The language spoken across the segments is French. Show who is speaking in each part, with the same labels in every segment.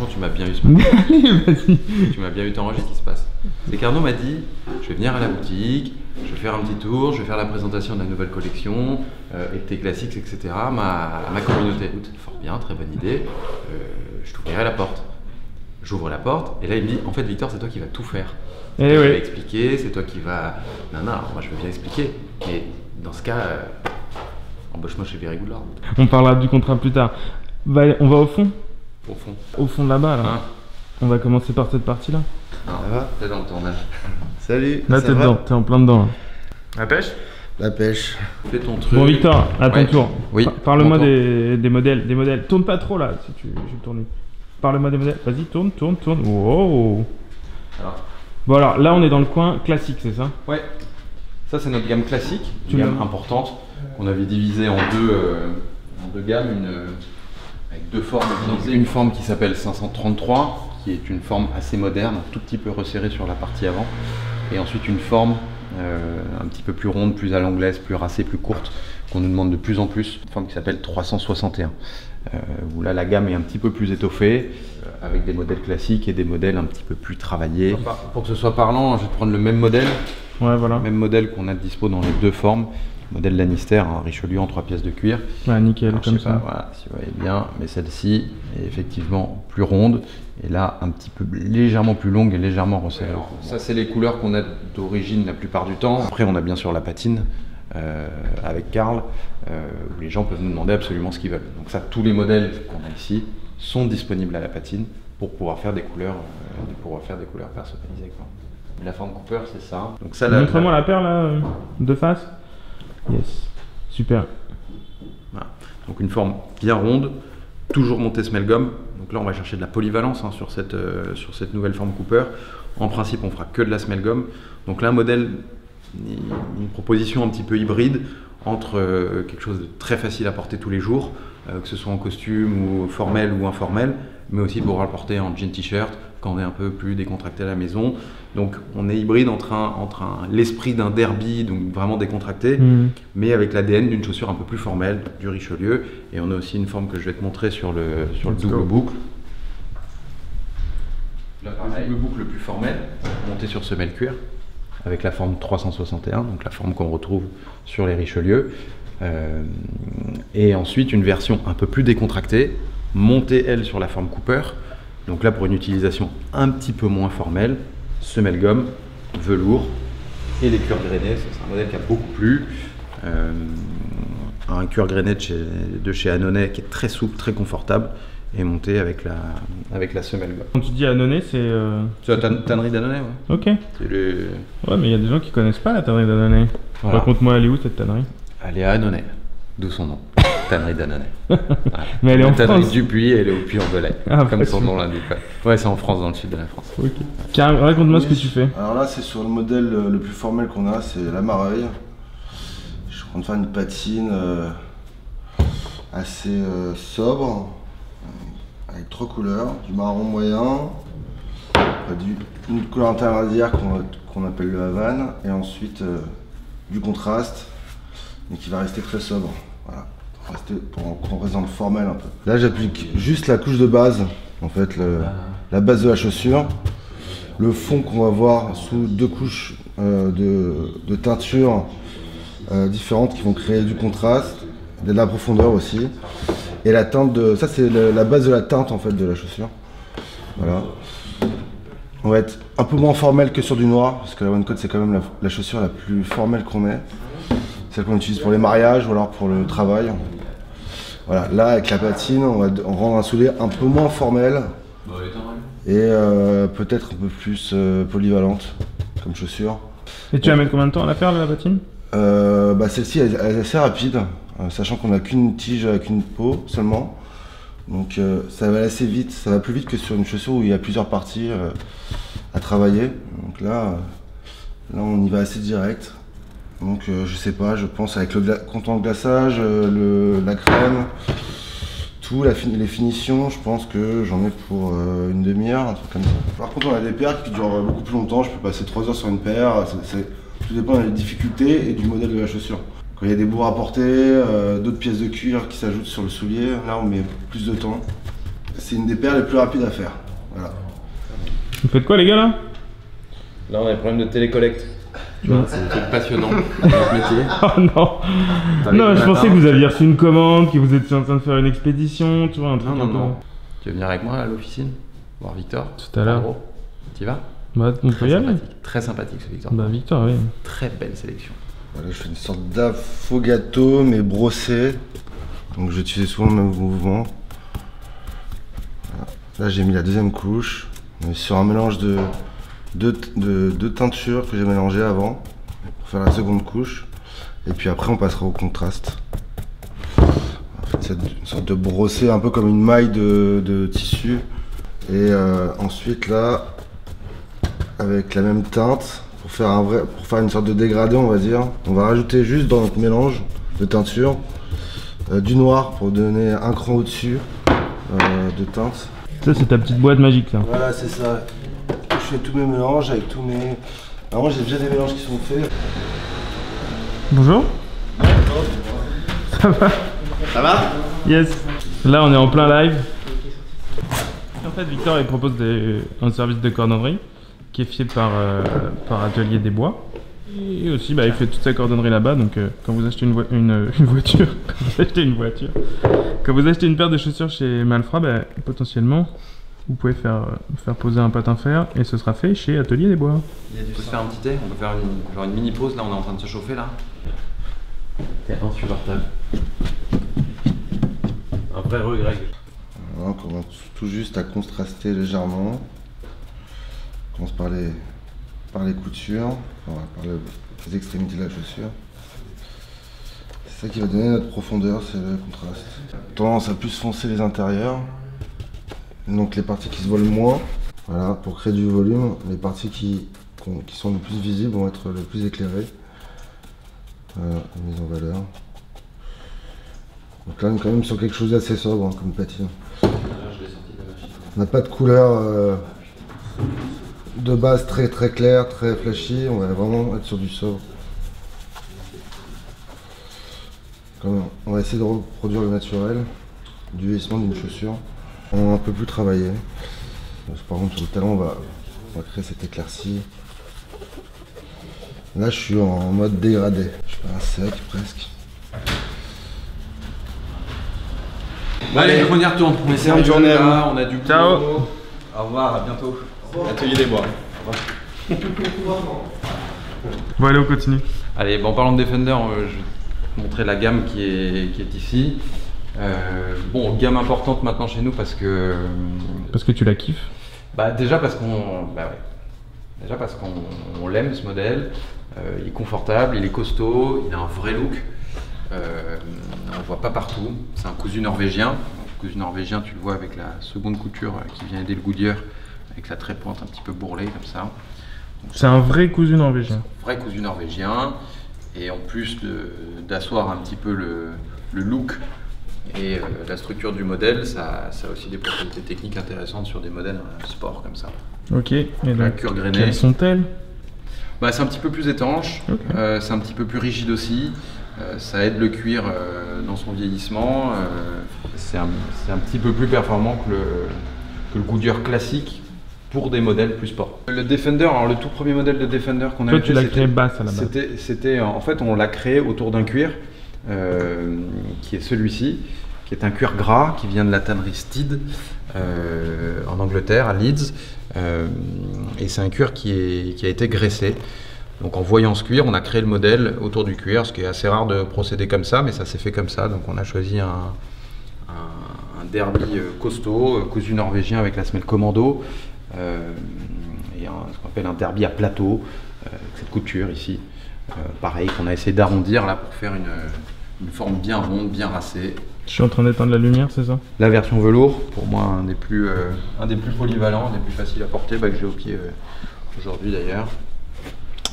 Speaker 1: franchement, tu m'as bien eu ce matin.
Speaker 2: Allez, vas-y.
Speaker 1: Tu m'as bien eu t'enregistrer ce qui se passe. C'est qu'Arnaud m'a dit, je vais venir à la boutique, je vais faire un petit tour, je vais faire la présentation de la nouvelle collection, et de tes classiques, etc. à ma communauté. Écoute, fort bien, très bonne idée. Je t'ouvrirai la porte. J'ouvre la porte, et là il me dit, en fait Victor, c'est toi qui vas tout faire.
Speaker 2: Eh
Speaker 1: Tu vas
Speaker 2: ouais.
Speaker 1: expliquer, c'est toi qui vas... Non, alors moi je veux bien expliquer, mais dans ce cas, embauche-moi chez Very Good Lord.
Speaker 2: On parlera du contrat plus tard. Bah, on va au fond.
Speaker 1: Au fond.
Speaker 2: Au fond de là-bas, là.
Speaker 1: Hein?
Speaker 2: On va commencer par cette partie-là.
Speaker 1: Non,
Speaker 3: Ça va?
Speaker 1: t'es dans le tournage.
Speaker 3: Salut.
Speaker 2: Là,
Speaker 3: ça
Speaker 2: t'es
Speaker 3: va?
Speaker 2: dedans, t'es en plein dedans. Là.
Speaker 1: La pêche?
Speaker 3: La pêche.
Speaker 1: Fais ton truc.
Speaker 2: Bon, Victor, à ton
Speaker 1: Ouais.
Speaker 2: tour.
Speaker 1: Oui.
Speaker 2: Parle-moi
Speaker 1: Mon tour.
Speaker 2: des modèles. Des modèles. Tourne pas trop là, si tu je vais tourner. Parle-moi des modèles. Vas-y, tourne. Wow.
Speaker 1: Alors.
Speaker 2: Bon, alors là, on est dans le coin classique, c'est ça?
Speaker 1: Ouais, ça c'est notre gamme classique,
Speaker 2: Tu
Speaker 1: une gamme
Speaker 2: l'as-
Speaker 1: importante qu'on avait divisée en deux gammes, avec deux formes. Une forme qui s'appelle 533, qui est une forme assez moderne, un tout petit peu resserrée sur la partie avant, et ensuite une forme un petit peu plus ronde, plus à l'anglaise, plus racée, plus courte, qu'on nous demande de plus en plus, une forme qui s'appelle 361, où là la gamme est un petit peu plus étoffée, avec des modèles classiques et des modèles un petit peu plus travaillés. Pour que ce soit parlant, je vais te prendre le même modèle.
Speaker 2: Ouais, voilà.
Speaker 1: Même modèle qu'on a dispo dans les deux formes. Modèle Lannister, un Richelieu en 3 pièces de cuir.
Speaker 2: Ouais, nickel,
Speaker 1: Alors,
Speaker 2: comme
Speaker 1: je sais pas,
Speaker 2: ça.
Speaker 1: voilà, si vous voyez bien, mais celle-ci est effectivement plus ronde et là un petit peu légèrement plus longue et légèrement resserrée. Ça c'est les couleurs qu'on a d'origine la plupart du temps. Après on a bien sûr la patine avec Karl où les gens peuvent nous demander absolument ce qu'ils veulent. Donc ça, tous les modèles qu'on a ici sont disponibles à la patine pour pouvoir faire des couleurs, personnalisées, quoi. La forme Cooper, c'est ça. Donc ça,
Speaker 2: Montre-moi la paire là, de face. Yes. Super.
Speaker 1: Voilà. Donc une forme bien ronde, toujours montée semelle gomme. Donc là on va chercher de la polyvalence sur cette nouvelle forme Cooper. En principe on fera que de la semelle gomme. Donc là un modèle, une proposition un petit peu hybride entre quelque chose de très facile à porter tous les jours, que ce soit en costume ou formel ou informel, mais aussi pour le porter en jean t-shirt quand on est un peu plus décontracté à la maison. Donc on est hybride entre l'esprit d'un derby, donc vraiment décontracté, mais avec l'ADN d'une chaussure un peu plus formelle, du Richelieu. Et on a aussi une forme que je vais te montrer sur le double boucle. Là, pareil, le boucle le plus formel, monté sur semelle cuir, avec la forme 361, donc la forme qu'on retrouve sur les Richelieu. Et ensuite une version un peu plus décontractée, montée elle sur la forme Cooper. Donc là pour une utilisation un petit peu moins formelle, semelle gomme, velours et les cuirs grainés. C'est un modèle qui a beaucoup plu. Un cuir grainé de chez Annonay qui est très souple, très confortable et monté avec la semelle gomme.
Speaker 2: Quand tu dis Annonay, c'est...
Speaker 1: C'est la tannerie d'Annonay, ouais.
Speaker 2: Ok.
Speaker 1: C'est le...
Speaker 2: Ouais, mais il y a des gens qui connaissent pas la tannerie d'Annonay.
Speaker 1: Voilà.
Speaker 2: Raconte-moi, elle est où cette tannerie?
Speaker 1: Elle est à Annonay, d'où son nom. Tannerie d'Annonay. Voilà.
Speaker 2: Mais elle est en
Speaker 1: La tannerie
Speaker 2: France.
Speaker 1: du Puy, elle est au Puy-en-Velay,
Speaker 2: Ah,
Speaker 1: comme son
Speaker 2: facile.
Speaker 1: nom l'indique. Ouais, c'est en France, dans le sud de la France.
Speaker 2: Ok. Karim, raconte-moi
Speaker 3: Oui.
Speaker 2: ce que tu fais.
Speaker 3: Alors là, c'est sur le modèle le plus formel qu'on a, c'est la Mareuil. Je suis en train de faire une patine assez sobre, avec 3 couleurs, du marron moyen, une couleur intermédiaire qu'on appelle le Havane, et ensuite du contraste, mais qui va rester très sobre. Voilà. Pour qu'on reste dans le formel un peu. Là, j'applique juste la couche de base, en fait, la base de la chaussure. Le fond qu'on va voir sous 2 couches de teinture différentes qui vont créer du contraste, de la profondeur aussi. Et la teinte ça c'est la base de la teinte en fait de la chaussure. Voilà. On va être un peu moins formel que sur du noir, parce que la One Code c'est quand même la chaussure la plus formelle qu'on ait. Celle qu'on utilise pour les mariages ou alors pour le travail. Voilà, là avec la patine, on rend un soulier un peu moins formel et peut-être un peu plus polyvalente comme chaussure.
Speaker 2: Et tu vas mettre combien de temps à la faire, la patine?
Speaker 3: Celle-ci elle est assez rapide, sachant qu'on n'a qu'une tige avec une peau seulement. Donc ça va aller assez vite, ça va plus vite que sur une chaussure où il y a plusieurs parties à travailler. Donc là on y va assez direct. Donc je sais pas, je pense avec le content de glaçage, la crème, tout, les finitions, je pense que j'en ai pour une demi-heure, un truc comme ça. Par contre on a des paires qui durent beaucoup plus longtemps, je peux passer 3 heures sur une paire, tout dépend des difficultés et du modèle de la chaussure. Quand il y a des bourres à porter, d'autres pièces de cuir qui s'ajoutent sur le soulier, là on met plus de temps. C'est une des paires les plus rapides à faire. Voilà.
Speaker 2: Vous faites quoi les gars là?
Speaker 1: Là on a des problèmes de télécollecte. Tu vois, c'est passionnant notre métier.
Speaker 2: Oh non. Non, je pensais que vous aviez reçu une commande, que vous étiez en train de faire une expédition, tu vois, un truc
Speaker 1: Non,
Speaker 2: un
Speaker 1: non,
Speaker 2: peu.
Speaker 1: non. Tu veux venir avec moi à l'officine? Voir Victor?
Speaker 2: Tout à l'heure.
Speaker 1: Tu y vas?
Speaker 2: Bah, on peut y aller.
Speaker 1: Très sympathique ce Victor.
Speaker 2: Bah, Victor, oui.
Speaker 1: Très belle sélection.
Speaker 3: Voilà, je fais une sorte d'affogato mais brossé. Donc je vais utiliser souvent le même mouvement. Voilà. Là j'ai mis la deuxième couche. On est sur un mélange de deux teintures que j'ai mélangées avant pour faire la seconde couche. Et puis après on passera au contraste. En fait c'est une sorte de brossé un peu comme une maille de tissu. Et ensuite là, avec la même teinte, pour faire une sorte de dégradé on va dire, on va rajouter juste dans notre mélange de teinture du noir pour donner un cran au-dessus de teinte.
Speaker 2: Ça c'est ta petite boîte magique ça.
Speaker 3: Voilà c'est ça. Je fais tous mes mélanges avec tous mes... Alors moi j'ai déjà des mélanges qui sont faits.
Speaker 2: Bonjour. Ça va?
Speaker 3: Ça va?
Speaker 2: Yes. Là on est en plein live. En fait Victor il propose un service de cordonnerie qui est fait par Atelier des Bois. Et aussi bah, il fait toute sa cordonnerie là-bas, donc quand vous achetez une voiture, quand vous achetez une paire de chaussures chez Malfra, bah, potentiellement vous pouvez faire poser un patin fer et ce sera fait chez Atelier des Bois.
Speaker 1: On peut se faire un petit thé, on peut faire une mini pause, là on est en train de se chauffer là. C'est insupportable. Un vrai regret.
Speaker 3: Voilà, on commence tout juste à contraster légèrement. On commence par les coutures, enfin, par les extrémités de la chaussure. C'est ça qui va donner notre profondeur, c'est le contraste. Tendance à plus foncer les intérieurs, donc les parties qui se voilent moins. Voilà, pour créer du volume, les parties qui sont les plus visibles vont être les plus éclairées. Voilà, mise en valeur. Donc là on est quand même sur quelque chose d'assez sobre hein, comme patine. On n'a pas de couleur de base très claire, très flashy, on va vraiment être sur du sobre. On va essayer de reproduire le naturel du vieillissement d'une chaussure. On a un peu plus travaillé. Par contre sur le talon on va créer cette éclaircie. Là je suis en mode dégradé. Je fais un sec presque.
Speaker 1: Allez, on y retourne. On essaie de journée là, on a du boulot.
Speaker 2: Ciao.
Speaker 1: Au revoir, à bientôt. Atelier des Bois.
Speaker 2: Bon allez on continue.
Speaker 1: Allez, bon, en parlant de Defender, je vais te montrer la gamme qui est ici. Bon, gamme importante maintenant chez nous parce que...
Speaker 2: Parce que tu la kiffes.
Speaker 1: Bah déjà parce qu'on... Bah ouais. Déjà parce qu'on l'aime ce modèle. Il est confortable, il est costaud, il a un vrai look. On le voit pas partout. C'est un cousu norvégien. Le cousu norvégien, tu le vois avec la seconde couture qui vient aider le Goodyear, avec la trépointe un petit peu bourrelée comme ça.
Speaker 2: C'est un vrai cousu norvégien.
Speaker 1: Vrai cousu norvégien. Et en plus d'asseoir un petit peu le look et la structure du modèle, ça a aussi des propriétés techniques intéressantes sur des modèles sport comme ça.
Speaker 2: Ok. Et
Speaker 1: La
Speaker 2: donc,
Speaker 1: cuir grainé.
Speaker 2: quelles sont-elles?
Speaker 1: Bah, c'est un petit peu plus étanche,
Speaker 2: Okay.
Speaker 1: C'est un petit peu plus rigide aussi. Ça aide le cuir dans son vieillissement. C'est un petit peu plus performant que le Goodyear classique pour des modèles plus sport. Le Defender, alors le tout premier modèle de Defender qu'on a
Speaker 2: Toi
Speaker 1: fait,
Speaker 2: tu l'as créé basse à la base.
Speaker 1: c'était en fait on l'a créé autour d'un cuir qui est celui-ci, qui est un cuir gras qui vient de la tannerie Steed en Angleterre, à Leeds. Et c'est un cuir qui a été graissé. Donc en voyant ce cuir, on a créé le modèle autour du cuir, ce qui est assez rare de procéder comme ça, mais ça s'est fait comme ça. Donc on a choisi un derby costaud, cousu norvégien avec la semelle commando, et ce qu'on appelle un derby à plateau, avec cette couture ici. Pareil, qu'on a essayé d'arrondir là pour faire une forme bien ronde, bien racée.
Speaker 2: Je suis en train d'éteindre la lumière, c'est ça?
Speaker 1: La version velours, pour moi un des plus polyvalents, un des plus faciles à porter, que j'ai au pied aujourd'hui d'ailleurs.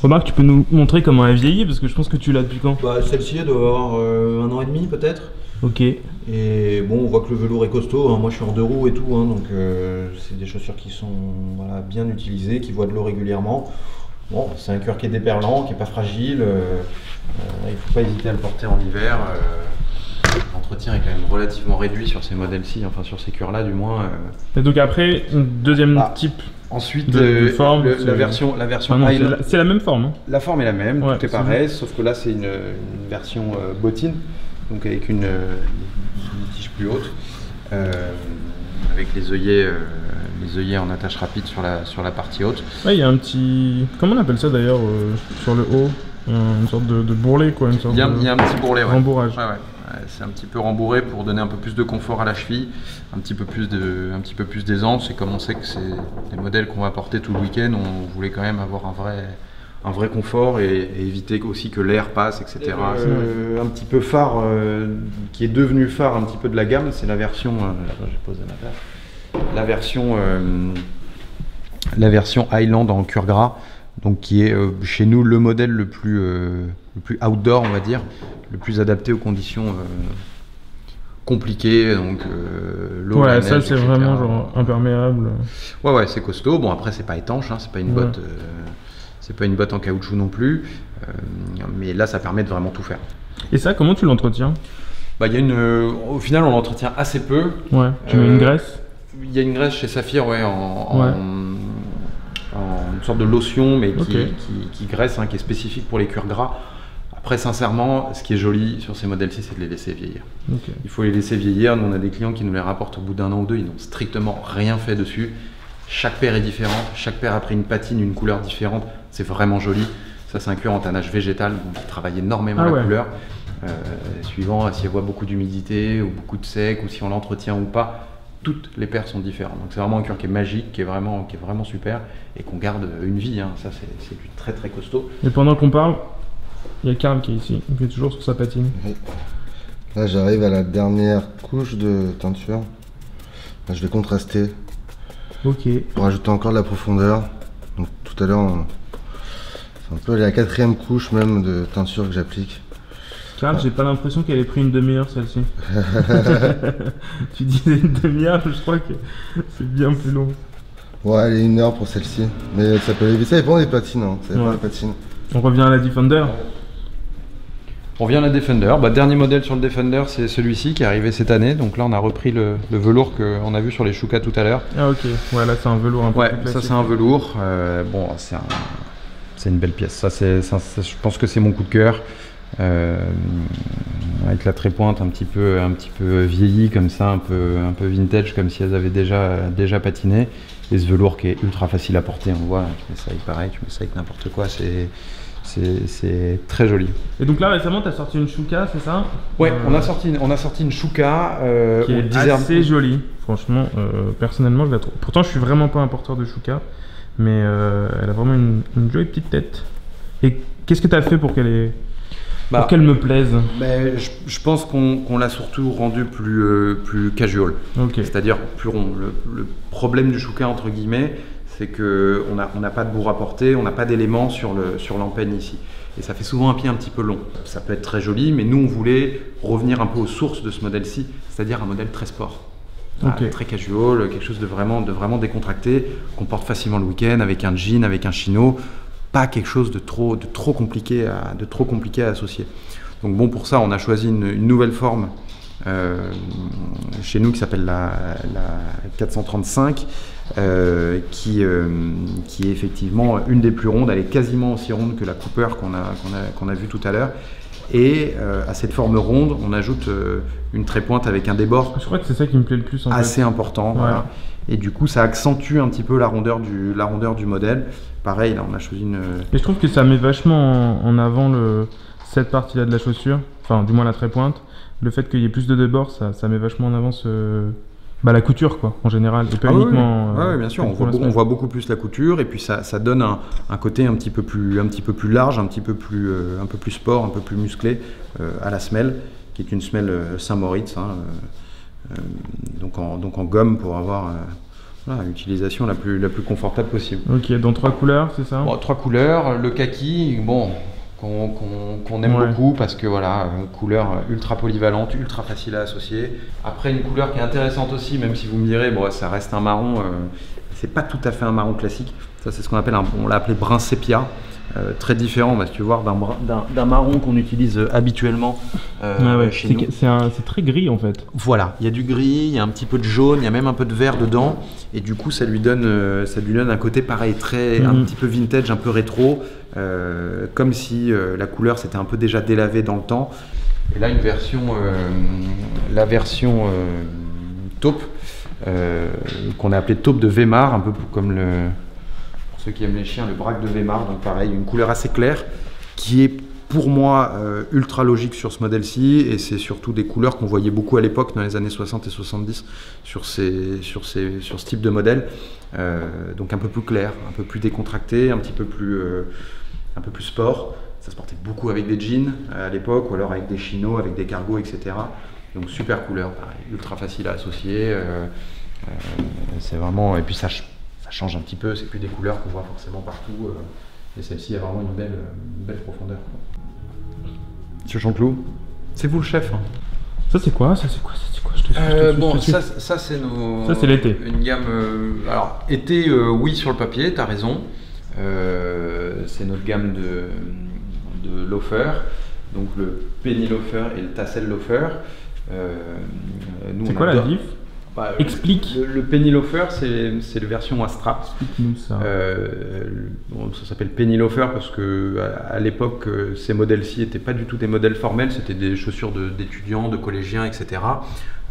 Speaker 2: Remarque, tu peux nous montrer comment elle vieillit parce que je pense que tu l'as depuis quand?
Speaker 4: Bah, celle-ci elle doit avoir 1 an et demi peut-être.
Speaker 2: Ok.
Speaker 4: Et bon, on voit que le velours est costaud, hein. Moi je suis en 2 roues et tout, hein, donc c'est des chaussures qui sont voilà, bien utilisées, qui voient de l'eau régulièrement. Bon, c'est un cuir qui est déperlant, qui n'est pas fragile. Il ne faut pas hésiter à le porter en hiver. L'entretien
Speaker 1: l'entretien est quand même relativement réduit sur ces modèles-ci, enfin sur ces cuirs-là du moins.
Speaker 2: Et donc après, deuxième type
Speaker 1: Ensuite,
Speaker 2: de forme,
Speaker 1: la version Highland.
Speaker 2: c'est la même forme. Hein.
Speaker 1: La forme est la même,
Speaker 2: Ouais,
Speaker 1: tout est pareil, sauf que là c'est une version bottine, donc avec une tige plus haute, avec les œillets en attache rapide sur la partie haute.
Speaker 2: Ouais, il y a un petit... Comment on appelle ça d'ailleurs sur le haut? Une sorte de bourrelet quoi, une sorte
Speaker 1: il y a un petit bourrelet, ouais.
Speaker 2: Rembourrage.
Speaker 1: Ouais. C'est un petit peu rembourré pour donner un peu plus de confort à la cheville, un petit peu plus d'aisance. Et comme on sait que c'est des modèles qu'on va porter tout le week-end, on voulait quand même avoir un vrai confort et éviter aussi que l'air passe, etc. Un petit peu phare, qui est devenu phare un petit peu de la gamme, c'est la version... j'ai posé ma place. La version Highland en cuir gras, donc qui est chez nous le modèle le plus outdoor, on va dire, le plus adapté aux conditions compliquées, donc l'eau, la neige,
Speaker 2: ça c'est
Speaker 1: etc.
Speaker 2: vraiment genre imperméable.
Speaker 1: Ouais, c'est costaud. Bon, après c'est pas étanche, hein, c'est pas une botte, c'est pas une botte en caoutchouc non plus, mais là ça permet de vraiment tout faire.
Speaker 2: Et ça, comment tu l'entretiens?
Speaker 1: Bah, au final on l'entretient assez peu.
Speaker 2: Ouais, tu mets une graisse?
Speaker 1: Il y a une graisse chez Saphir, en une sorte de lotion, mais qui graisse, hein, qui est spécifique pour les cuirs gras. Après, sincèrement, ce qui est joli sur ces modèles-ci, c'est de les laisser vieillir.
Speaker 2: Okay.
Speaker 1: Il faut les laisser vieillir. Nous, on a des clients qui nous les rapportent au bout d'1 an ou 2. Ils n'ont strictement rien fait dessus. Chaque paire est différente. Chaque paire a pris une patine, une couleur différente. C'est vraiment joli. Ça, c'est un cuir en tannage végétal, donc il travaille énormément la couleur. Suivant s'il y a beaucoup d'humidité ou beaucoup de sec, ou si on l'entretient ou pas. Toutes les paires sont différentes. Donc c'est vraiment un cuir qui est magique, qui est vraiment super, et qu'on garde une vie. Hein. Ça, c'est du très très costaud.
Speaker 2: Et pendant qu'on parle, il y a Karl qui est ici, il est toujours sur sa patine.
Speaker 3: Oui. Là, j'arrive à la dernière couche de teinture. Là, je vais contraster.
Speaker 2: Ok.
Speaker 3: Pour ajouter encore de la profondeur. Donc tout à l'heure, c'est un peu la 4e couche même de teinture que j'applique.
Speaker 2: Karl, j'ai pas l'impression qu'elle ait pris une demi-heure celle-ci. Tu disais une demi-heure, je crois que c'est bien plus long.
Speaker 3: Ouais, elle est 1 heure pour celle-ci. Mais ça peut éviter, ça dépend des patines. Hein. Ça dépend des patines.
Speaker 2: On revient à la Defender.
Speaker 1: On revient à la Defender. Dernier modèle sur le Defender, c'est celui-ci qui est arrivé cette année. Donc là, on a repris le velours qu'on a vu sur les Shuka tout à l'heure.
Speaker 2: Ah ok, ouais, là c'est un velours un peu plus classique.
Speaker 1: Ça c'est un velours. C'est une belle pièce. Ça, je pense que c'est mon coup de cœur. Avec la trépointe un petit peu vieillie comme ça, un peu vintage, comme si elles avaient déjà patiné, et ce velours qui est ultra facile à porter. On voit, tu mets ça avec pareil, tu mets ça avec n'importe quoi, c'est très joli.
Speaker 2: Et donc là récemment tu as sorti une Shuka, c'est ça?
Speaker 1: Ouais, on a sorti une Shuka
Speaker 2: qui est assez jolie, franchement. Personnellement je la trouve. Pourtant je suis vraiment pas un porteur de Shuka, mais elle a vraiment une jolie petite tête. Et qu'est-ce que tu as fait pour pour qu'elle me plaise?
Speaker 1: Je pense qu'on l'a surtout rendu plus casual, c'est-à-dire plus rond. Le problème du Shuka, entre guillemets, c'est qu'on n'a pas de bourre à porter, on n'a pas d'éléments sur l'empeigne ici. Et ça fait souvent un pied un petit peu long. Ça peut être très joli, mais nous on voulait revenir un peu aux sources de ce modèle-ci, c'est-à-dire un modèle très sport. Très casual, quelque chose de vraiment décontracté, qu'on porte facilement le week-end avec un jean, avec un chino. Pas quelque chose de trop compliqué à associer. Donc bon, pour ça, on a choisi une nouvelle forme chez nous qui s'appelle la 435, qui est effectivement une des plus rondes. Elle est quasiment aussi ronde que la Cooper qu'on a vue tout à l'heure. Et à cette forme ronde, on ajoute une trépointe avec un débord.
Speaker 2: Je crois que c'est ça qui me plaît le plus.
Speaker 1: Assez important.
Speaker 2: Ouais.
Speaker 1: Voilà. Et du coup, ça accentue un petit peu la rondeur du modèle. Pareil, là, on a choisi une...
Speaker 2: Et je trouve que ça met vachement en avant cette partie-là de la chaussure, enfin, du moins la trépointe. Le fait qu'il y ait plus de débord, ça met vachement en avant la couture, quoi, en général. Et pas uniquement...
Speaker 1: Oui, bien sûr. On voit beaucoup plus la couture. Et puis, ça donne un côté un petit peu plus large, un peu plus sport, un peu plus musclé à la semelle, qui est une semelle Saint-Moritz. Donc en gomme pour avoir l'utilisation la plus confortable possible.
Speaker 2: Ok, dans 3 couleurs, c'est ça?
Speaker 1: 3 couleurs, le kaki, qu'on aime beaucoup parce que une couleur ultra polyvalente, ultra facile à associer. Après, une couleur qui est intéressante aussi, même si vous me direz, ça reste un marron, c'est pas tout à fait un marron classique. Ça, c'est ce qu'on appelle on l'a appelé brun sépia. très différent, bah, si tu vois, d'un marron qu'on utilise habituellement chez nous.
Speaker 2: C'est très gris en fait.
Speaker 1: Voilà, il y a du gris, il y a un petit peu de jaune, il y a même un peu de vert dedans, et du coup ça lui donne un côté pareil, un petit peu vintage, un peu rétro, comme si la couleur s'était un peu déjà délavée dans le temps. Et là la version taupe, qu'on a appelée taupe de Weimar, un peu comme pour ceux qui aiment les chiens, le braque de Weimar, donc pareil, une couleur assez claire, qui est pour moi ultra logique sur ce modèle-ci, et c'est surtout des couleurs qu'on voyait beaucoup à l'époque dans les années 60 et 70 sur ce type de modèle, donc un peu plus clair, un peu plus décontracté, un peu plus sport. Ça se portait beaucoup avec des jeans à l'époque, ou alors avec des chinos, avec des cargos, etc. Donc super couleur, pareil, ultra facile à associer, c'est vraiment, et puis ça change un petit peu, c'est plus des couleurs qu'on voit forcément partout, et celle-ci a vraiment une belle profondeur. Monsieur Chanteloup, c'est vous le chef. Hein.
Speaker 2: Ça c'est quoi? Ça
Speaker 1: c'est nos...
Speaker 2: Ça c'est l'été.
Speaker 1: Une gamme... alors, été, oui sur le papier, t'as raison. C'est notre gamme de loafers, donc le penny loafer et le tassel loafer.
Speaker 2: C'est quoi la diff? Explique.
Speaker 1: Le penny loafer, c'est la version à strap.
Speaker 2: Explique-nous ça.
Speaker 1: Ça s'appelle penny loafer parce que à l'époque, ces modèles-ci n'étaient pas du tout des modèles formels, c'était des chaussures d'étudiants, de collégiens, etc.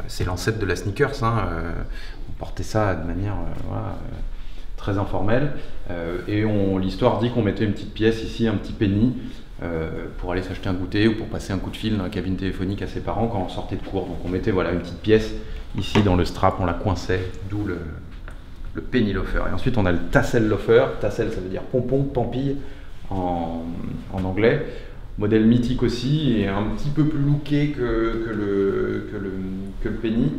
Speaker 1: C'est l'ancêtre de la sneakers. Hein. On portait ça de manière très informelle. Et l'histoire dit qu'on mettait une petite pièce ici, un petit penny, pour aller s'acheter un goûter ou pour passer un coup de fil dans la cabine téléphonique à ses parents quand on sortait de cours. Donc on mettait une petite pièce ici dans le strap, on la coinçait, d'où le penny loafer. Et ensuite on a le tassel loafer. Tassel, ça veut dire pompon, pampille en anglais. Modèle mythique aussi, et un petit peu plus looké que le penny.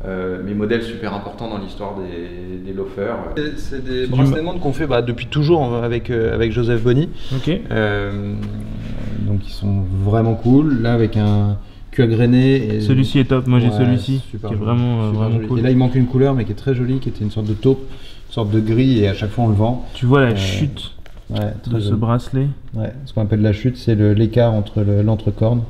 Speaker 1: Mais modèle super important dans l'histoire des loafers. C'est des bracelets de montre qu'on fait depuis toujours avec Joseph Bonny.
Speaker 2: Okay.
Speaker 1: Donc ils sont vraiment cool. Là avec un cuir grainé.
Speaker 2: Celui-ci est top, moi j'ai celui-ci qui est vraiment cool.
Speaker 1: Et là il manque une couleur mais qui est très jolie, qui était une sorte de taupe, une sorte de gris, et à chaque fois on le vend.
Speaker 2: Tu vois la chute de ce bracelet.
Speaker 1: Ouais, ce qu'on appelle la chute, c'est l'écart entre l'entrecorne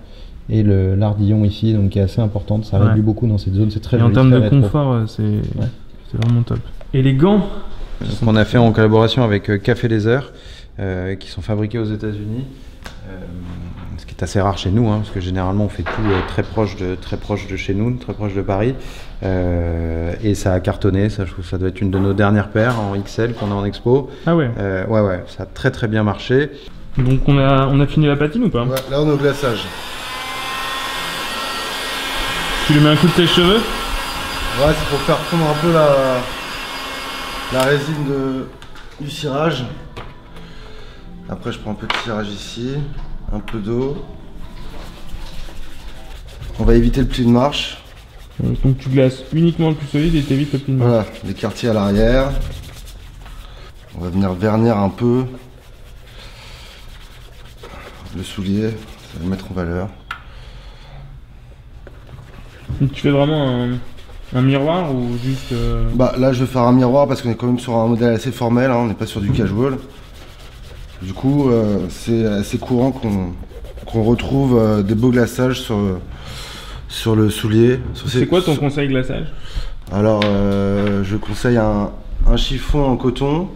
Speaker 1: et l'ardillon ici, donc qui est assez importante, ça réduit beaucoup dans cette zone, c'est très joli.
Speaker 2: En termes de confort, c'est vraiment top. Et les gants
Speaker 1: qu'on a fait en collaboration avec Café Laser, qui sont fabriqués aux États-Unis, ce qui est assez rare chez nous, hein, parce que généralement on fait tout très proche de chez nous, très proche de Paris, et ça a cartonné. Ça, je trouve que ça doit être une de nos dernières paires en XL qu'on a en expo.
Speaker 2: Ah ouais.
Speaker 1: Ouais, ça a très bien marché.
Speaker 2: Donc on a fini la patine ou pas?
Speaker 3: Ouais, là on est au glaçage.
Speaker 2: Tu lui mets un coup de tes cheveux?
Speaker 3: Ouais, c'est pour faire prendre un peu la résine du cirage. Après je prends un peu de cirage ici, un peu d'eau. On va éviter le pli de marche.
Speaker 2: Donc tu glaces uniquement le plus solide et t'évites le pli de marche.
Speaker 3: Voilà, les quartiers à l'arrière. On va venir vernir un peu le soulier, ça va le mettre en valeur.
Speaker 2: Donc tu fais vraiment un miroir ou juste...
Speaker 3: Là je vais faire un miroir parce qu'on est quand même sur un modèle assez formel, hein, on n'est pas sur du casual. Du coup c'est assez courant qu'on retrouve des beaux glaçages sur le soulier.
Speaker 2: C'est quoi ton conseil glaçage?
Speaker 3: Alors je conseille un chiffon en coton,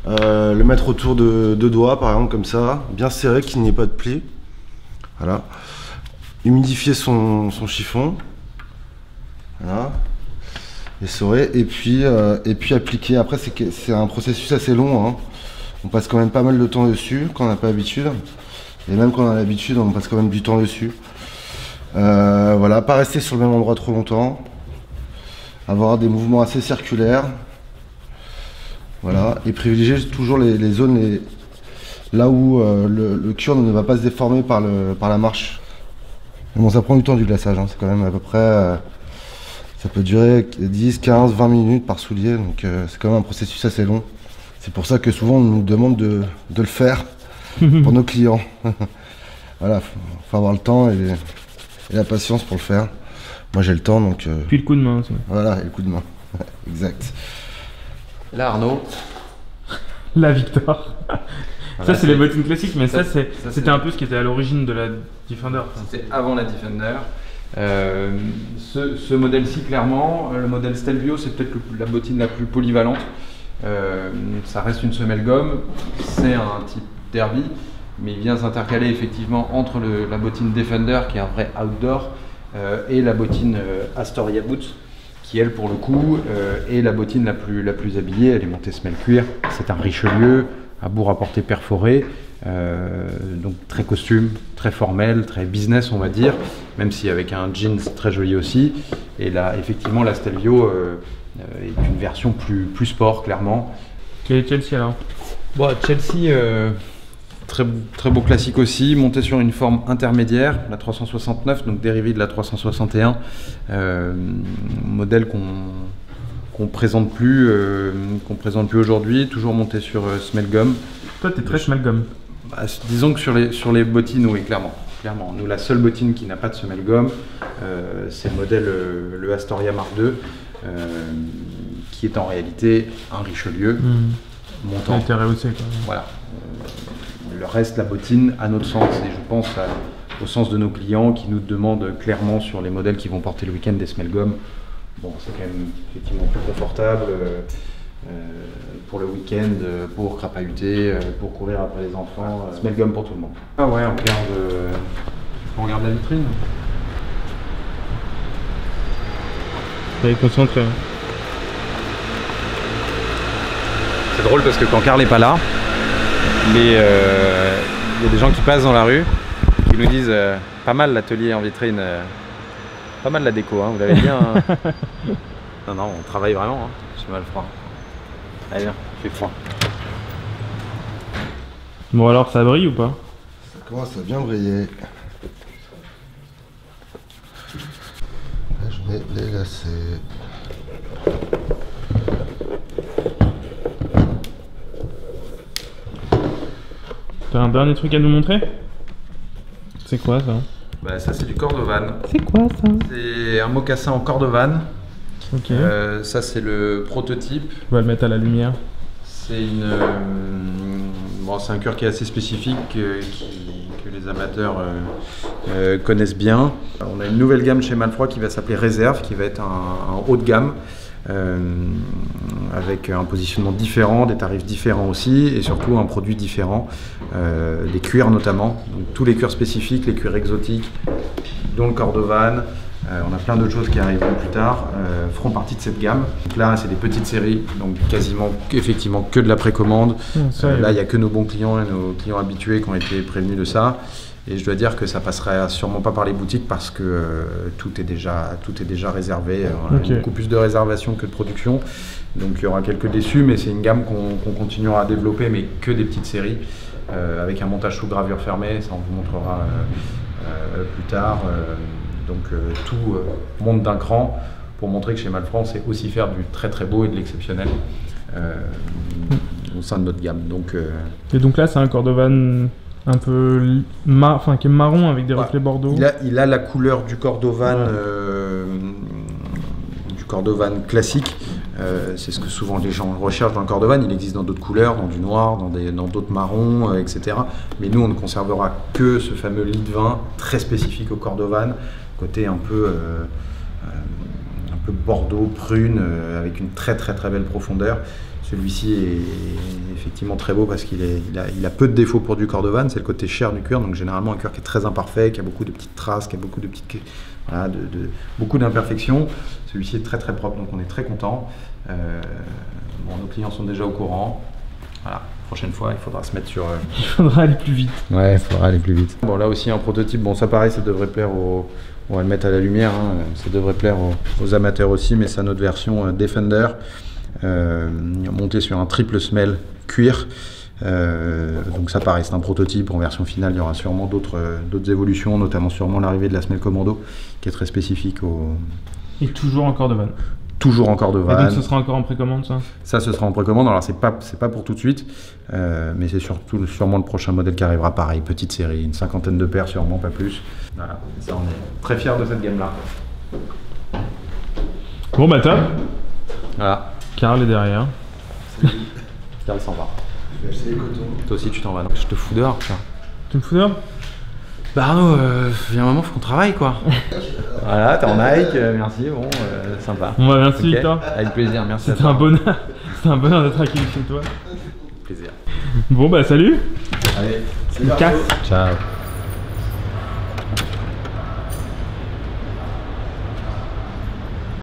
Speaker 3: le mettre autour de 2 doigts par exemple, comme ça, bien serré, qu'il n'y ait pas de pli. Voilà. Humidifier son chiffon, voilà, essorer, et puis appliquer. Après c'est un processus assez long, hein. On passe quand même pas mal de temps dessus quand on n'a pas l'habitude, et même quand on a l'habitude on passe quand même du temps dessus. Voilà, pas rester sur le même endroit trop longtemps, avoir des mouvements assez circulaires, voilà, et privilégier toujours les zones là où le cuir ne va pas se déformer par la marche. Bon, ça prend du temps du glaçage, hein. C'est quand même à peu près, ça peut durer 10, 15, 20 minutes par soulier, donc c'est quand même un processus assez long. C'est pour ça que souvent on nous demande de le faire pour nos clients. Voilà, faut avoir le temps et la patience pour le faire. Moi j'ai le temps, donc...
Speaker 2: Puis le coup de main aussi.
Speaker 3: Voilà, et le coup de main, exact.
Speaker 1: Là Arnaud.
Speaker 2: Là Victor. Ça, c'est les bottines classiques, mais
Speaker 1: ça,
Speaker 2: c'était un peu ce qui était à l'origine de la Defender.
Speaker 1: C'était avant la Defender. Ce modèle-ci, clairement, le modèle Stelvio, c'est peut-être la bottine la plus polyvalente. Ça reste une semelle gomme, c'est un type derby, mais il vient s'intercaler effectivement entre la bottine Defender, qui est un vrai outdoor, et la bottine Astoria Boots, qui elle, pour le coup, est la bottine la plus habillée. Elle est montée semelle cuir, c'est un Richelieu à bourre à portée perforée. Donc très costume, très formel, très business on va dire, même si avec un jeans très joli aussi. Et là effectivement la Stelvio est une version plus sport clairement.
Speaker 2: Quel est Chelsea alors?
Speaker 1: Bon, Chelsea, très beau classique aussi, monté sur une forme intermédiaire, la 369, donc dérivée de la 361, modèle qu'on présente plus aujourd'hui, toujours monté sur semelle gomme.
Speaker 2: Toi t'es très semelle gomme.
Speaker 1: Bah, disons que sur les bottines, oui, clairement. Nous, la seule bottine qui n'a pas de semelle gomme, c'est le modèle le Astoria Mark II, qui est en réalité un Richelieu montant.
Speaker 2: Ça a été rehaussé quoi.
Speaker 1: Voilà. Le reste, la bottine, à notre sens, et je pense au sens de nos clients qui nous demandent clairement sur les modèles qui vont porter le week-end des semelles gomme. Bon, c'est quand même effectivement plus confortable. Pour le week-end, pour crapahuter, pour courir après les enfants, semelle gomme pour tout le monde. Ah ouais, on regarde la vitrine.
Speaker 2: Soyez concentré.
Speaker 1: C'est drôle parce que quand Karl n'est pas là, il y a des gens qui passent dans la rue qui nous disent pas mal l'atelier en vitrine, pas mal la déco, hein, vous l'avez bien. Non, on travaille vraiment, hein, chez Malfroid. Allez bien, il fait froid.
Speaker 2: Bon alors ça brille ou pas?
Speaker 3: Ça commence à bien briller. Là je mets les lacets.
Speaker 2: T'as un dernier truc à nous montrer? C'est quoi ça?
Speaker 1: Bah, ça c'est du cordovan.
Speaker 2: C'est quoi ça?
Speaker 1: C'est un mocassin en cordovan.
Speaker 2: Ok.
Speaker 1: Ça c'est le prototype.
Speaker 2: On va le mettre à la lumière.
Speaker 1: C'est c'est un cuir qui est assez spécifique, que les amateurs connaissent bien. On a une nouvelle gamme chez Malfroid qui va s'appeler Réserve, qui va être un haut de gamme, avec un positionnement différent, des tarifs différents aussi, et surtout un produit différent, des cuirs notamment. Donc, tous les cuirs spécifiques, les cuirs exotiques, dont le cordovan. On a plein d'autres choses qui arriveront plus tard, feront partie de cette gamme. Donc là, c'est des petites séries, donc quasiment, effectivement, que de la précommande. Là, il n'y a que nos bons clients et nos clients habitués qui ont été prévenus de ça. Et je dois dire que ça passerait sûrement pas par les boutiques parce que tout est déjà réservé. On a beaucoup plus de réservations que de production. Donc il y aura quelques déçus, mais c'est une gamme qu'on continuera à développer, mais que des petites séries, avec un montage sous gravure fermée. Ça, on vous montrera plus tard. Donc tout monte d'un cran pour montrer que chez Malfroid, on sait aussi faire du très très beau et de l'exceptionnel au sein de notre gamme. Donc,
Speaker 2: et donc là, c'est un cordovan un peu qui est marron avec des reflets bordeaux.
Speaker 1: Il a la couleur du cordovan, classique. C'est ce que souvent les gens recherchent dans le cordovan. Il existe dans d'autres couleurs, dans du noir, dans d'autres marrons, etc. Mais nous, on ne conservera que ce fameux lit de vin très spécifique au cordovan, côté un peu bordeaux, prune, avec une très très très belle profondeur. Celui-ci est effectivement très beau parce qu'il a peu de défauts pour du cordovan, c'est le côté cher du cuir, donc généralement un cuir qui est très imparfait, qui a beaucoup de petites traces, qui a beaucoup de petites, beaucoup d'imperfections. Celui-ci est très très propre, donc on est très content. Nos clients sont déjà au courant. Voilà, prochaine fois, il faudra se mettre sur.
Speaker 2: Il faudra aller plus vite.
Speaker 1: Ouais, il faudra aller plus vite. Bon, là aussi un prototype. Bon, ça pareil, ça devrait plaire aux. On va le mettre à la lumière. Hein. Ça devrait plaire aux amateurs aussi, mais c'est notre version Defender, montée sur un triple semelle cuir. Donc ça pareil, c'est un prototype. En version finale, il y aura sûrement d'autres évolutions, notamment sûrement l'arrivée de la semelle commando, qui est très spécifique au.
Speaker 2: Et toujours en cordovan.
Speaker 1: Toujours en cordovan.
Speaker 2: Et donc ce sera encore en précommande, ça?
Speaker 1: Ça, ce sera en précommande. Alors c'est pas pour tout de suite, mais c'est sûrement le prochain modèle qui arrivera. Pareil, petite série, une 50aine de paires, sûrement pas plus. Voilà, ça, on est très fiers de cette gamme-là.
Speaker 2: Bon bah top.
Speaker 1: Voilà.
Speaker 2: Karl est derrière.
Speaker 1: Karl s'en va.
Speaker 3: acheté les cotons.
Speaker 1: Toi aussi, tu t'en vas. Donc, je te fous dehors, tiens.
Speaker 2: Tu me fous dehors?
Speaker 1: Bah Arnaud, il y a un moment, faut qu'on travaille quoi. Voilà, t'es en Nike, merci, bon, sympa.
Speaker 2: Bon bah merci
Speaker 1: Ok,
Speaker 2: Victor.
Speaker 1: avec plaisir, merci à
Speaker 2: C'était
Speaker 1: toi.
Speaker 2: un bonheur. C'était un bonheur d'être accueilli chez toi.
Speaker 1: Plaisir.
Speaker 2: Bon bah salut.
Speaker 3: Allez, c'est
Speaker 2: On casse.
Speaker 1: Ciao.